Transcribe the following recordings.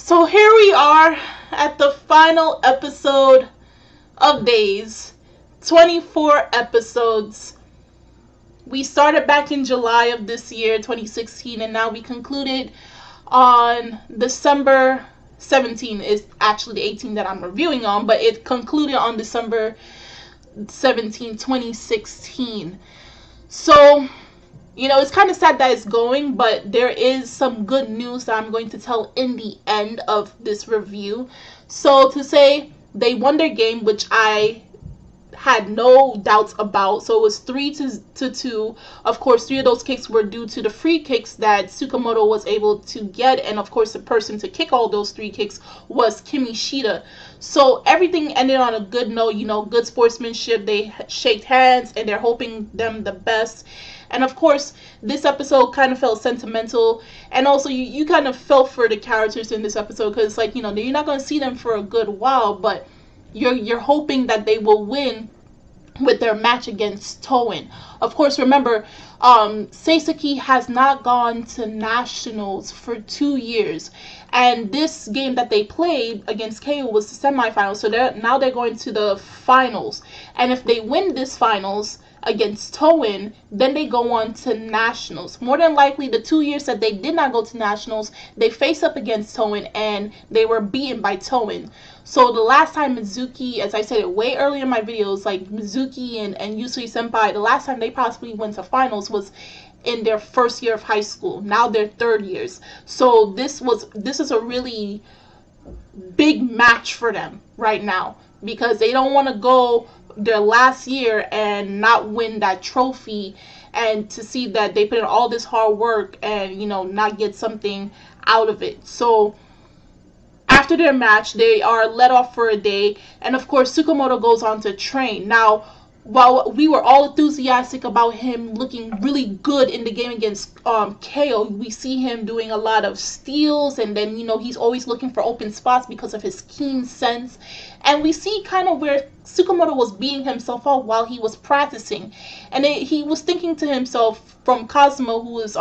So here we are at the final episode of Days. 24 episodes. We started back in July of this year, 2016, and now we concluded on December 17. Is actually the 18 that I'm reviewing on, but it concluded on December 17, 2016. So, it's kind of sad that it's going, but there is some good news that I'm going to tell in the end of this review. So to say they won their game, which I had no doubts about. So it was 3-2. Of course, 3 of those kicks were due to the free kicks that Tsukamoto was able to get, and of course the person to kick all those 3 kicks was Kimishita. So everything ended on a good note, good sportsmanship. They shake hands and they're hoping them the best. And of course, this episode kind of felt sentimental, and also you kind of felt for the characters in this episode, because you're not going to see them for a good while, but you're hoping that they will win with their match against Touin. Of course, remember, Seiseki has not gone to nationals for 2 years, and this game that they played against KO was the semifinals. So now they're going to the finals, and if they win this finals against Touin, then they go on to nationals. More than likely, the 2 years that they did not go to nationals, they faced up against Touin and they were beaten by Touin. So the last time Mizuki, as I said it way earlier in my videos, like Mizuki and Yusui Senpai, the last time they possibly went to finals was in their first year of high school. Now they're 3rd years. So this is a really big match for them right now, because they don't want to go their last year and not win that trophy, and to see that they put in all this hard work and not get something out of it. So after their match, they are let off for a day, and of course Tsukamoto goes on to train. Now, while we were all enthusiastic about him looking really good in the game against KO, we see him doing a lot of steals, and then he's always looking for open spots because of his keen sense. And we see kind of where Tsukamoto was beating himself out while he was practicing, and he was thinking to himself, from Cosmo, who was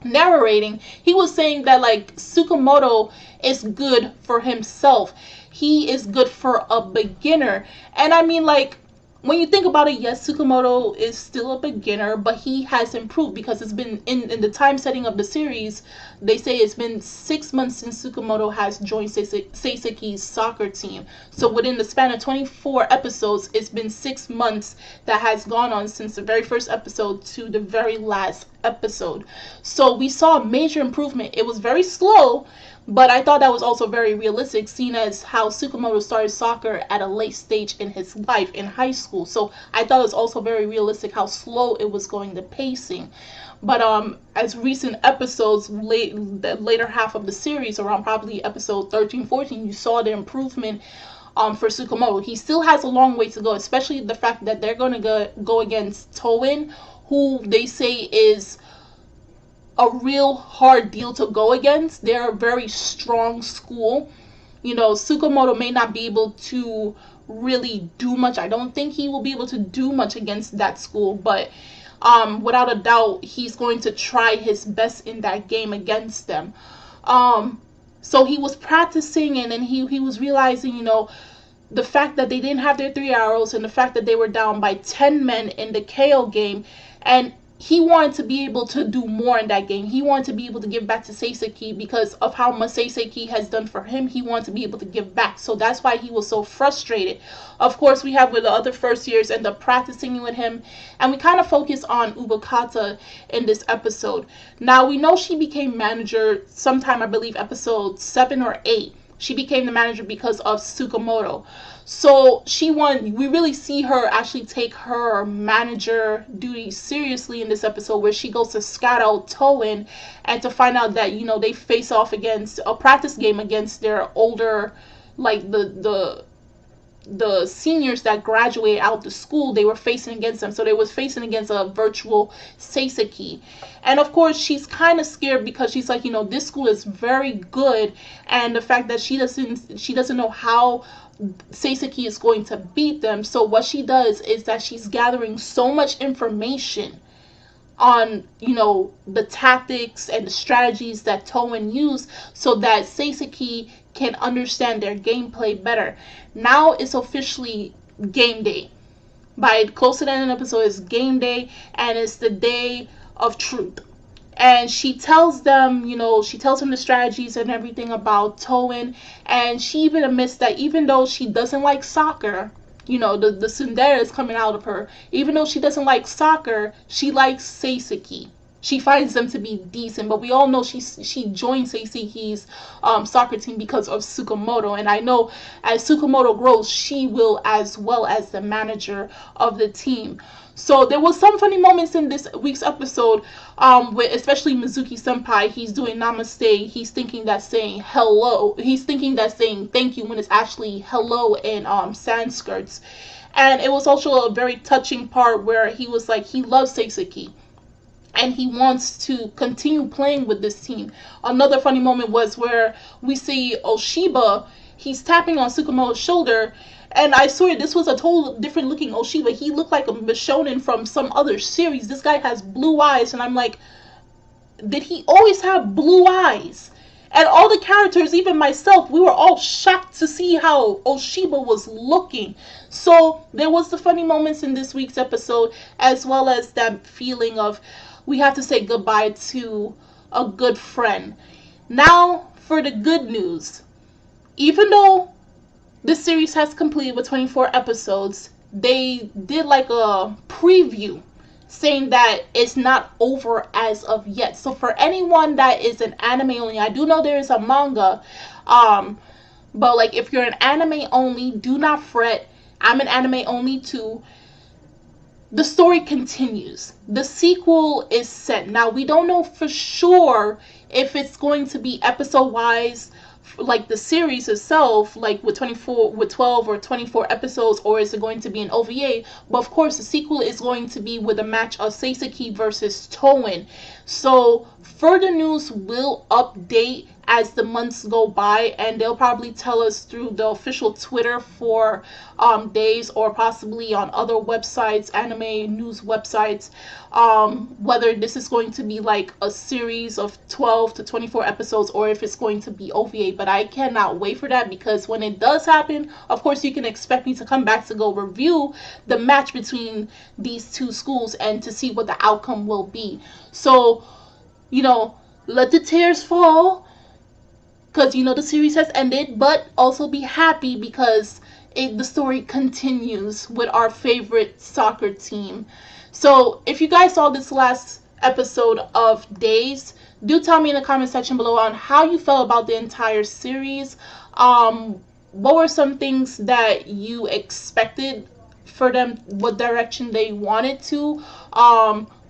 narrating, he was saying that Tsukamoto is good for himself. He is good for a beginner. And I mean, when you think about it, yes, Tsukamoto is still a beginner, but he has improved, because it's been in the time setting of the series. They say it's been 6 months since Tsukamoto has joined Seiseki's soccer team. So within the span of 24 episodes, it's been 6 months that has gone on since the very first episode to the very last episode. So we saw a major improvement. It was very slow, but I thought that was also very realistic, seeing as how Tsukamoto started soccer at a late stage in his life, in high school. So I thought it was also very realistic how slow it was going, the pacing. But as recent episodes, the later half of the series, around probably episode 13, 14, you saw the improvement for Tsukamoto. He still has a long way to go, especially the fact that they're going to go against Touin, who they say is a real hard deal to go against. They're a very strong school. Tsukamoto may not be able to really do much. I don't think he will be able to do much against that school, but without a doubt, he's going to try his best in that game against them. So he was practicing, and then he was realizing, the fact that they didn't have their 3 arrows, and the fact that they were down by 10 men in the KO game, and he wanted to be able to do more in that game. He wanted to be able to give back to Seiseki because of how much Seiseki has done for him. He wanted to be able to give back. So that's why he was so frustrated. Of course, we have with the other first years end up practicing with him. And we kind of focus on Ubukata in this episode. Now, we know she became manager sometime, I believe, episode 7 or 8. She became the manager because of Tsukamoto. So we really see her actually take her manager duties seriously in this episode, where she goes to scout out Touin and to find out that, they face off against a practice game against their older, the seniors that graduated out the school. They were facing against them. So they was facing against a virtual Seiseki. And of course, she's kind of scared, because she's like, this school is very good, and the fact that she doesn't know how Seiseki is going to beat them. So what she does is that she's gathering so much information on, the tactics and the strategies that Touin used so that Seiseki can understand their gameplay better. Now it's officially game day. By close to the end of the episode, it's game day, and it's the day of truth. And she tells them, she tells them the strategies and everything about Touin, and she even admits that even though she doesn't like soccer, the tsundere is coming out of her. Even though she doesn't like soccer, she likes Seiseki. She finds them to be decent, but we all know she joined Seiseki's soccer team because of Tsukamoto, and I know as Tsukamoto grows, she will as well as the manager of the team. So there was some funny moments in this week's episode, with especially Mizuki Senpai. He's doing namaste. He's thinking that saying hello. He's thinking that saying thank you when it's actually hello in Sanskrit. And it was also a very touching part where he was like, he loves Seiseki and he wants to continue playing with this team. Another funny moment was where we see Oshiba. He's tapping on Tsukamoto's shoulder, and I swear this was a total different looking Oshiba. He looked like a Bishonen from some other series. This guy has blue eyes, and I'm like, did he always have blue eyes? And all the characters, even myself, we were all shocked to see how Oshiba was looking. So there was the funny moments in this week's episode, as well as that feeling of we have to say goodbye to a good friend. Now for the good news. Even though this series has completed with 24 episodes, they did like a preview saying that it's not over as of yet. So for anyone that is an anime only, I do know there is a manga, but like if you're an anime only, do not fret. I'm an anime only too. The story continues. The sequel is set. Now we don't know for sure if it's going to be episode wise, like the series itself, like with 12 or 24 episodes, or is it going to be an OVA? But of course the sequel is going to be with a match of Seiseki versus Touin. So further news will update as the months go by, and they'll probably tell us through the official Twitter for days, or possibly on other websites, anime news websites, whether this is going to be like a series of 12 to 24 episodes or if it's going to be OVA. But I cannot wait for that, because when it does happen, of course you can expect me to come back to go review the match between these two schools and to see what the outcome will be. So, let the tears fall, because the series has ended, but also be happy because the story continues with our favorite soccer team. So if you guys saw this last episode of Days, do tell me in the comment section below on how you felt about the entire series. What were some things that you expected for them, what direction they wanted to,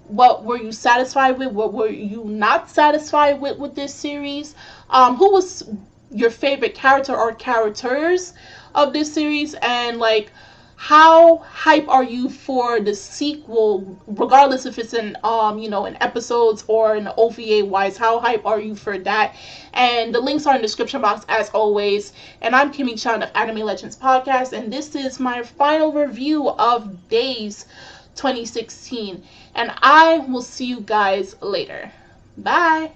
what were you satisfied with, what were you not satisfied with this series, who was your favorite character or characters of this series, and like how hype are you for the sequel, regardless if it's in in episodes or in OVA wise, how hype are you for that? And the links are in the description box as always. And I'm Kimmy Chan of Anime Legends Podcast, and this is my final review of Days 2016, and I will see you guys later. Bye.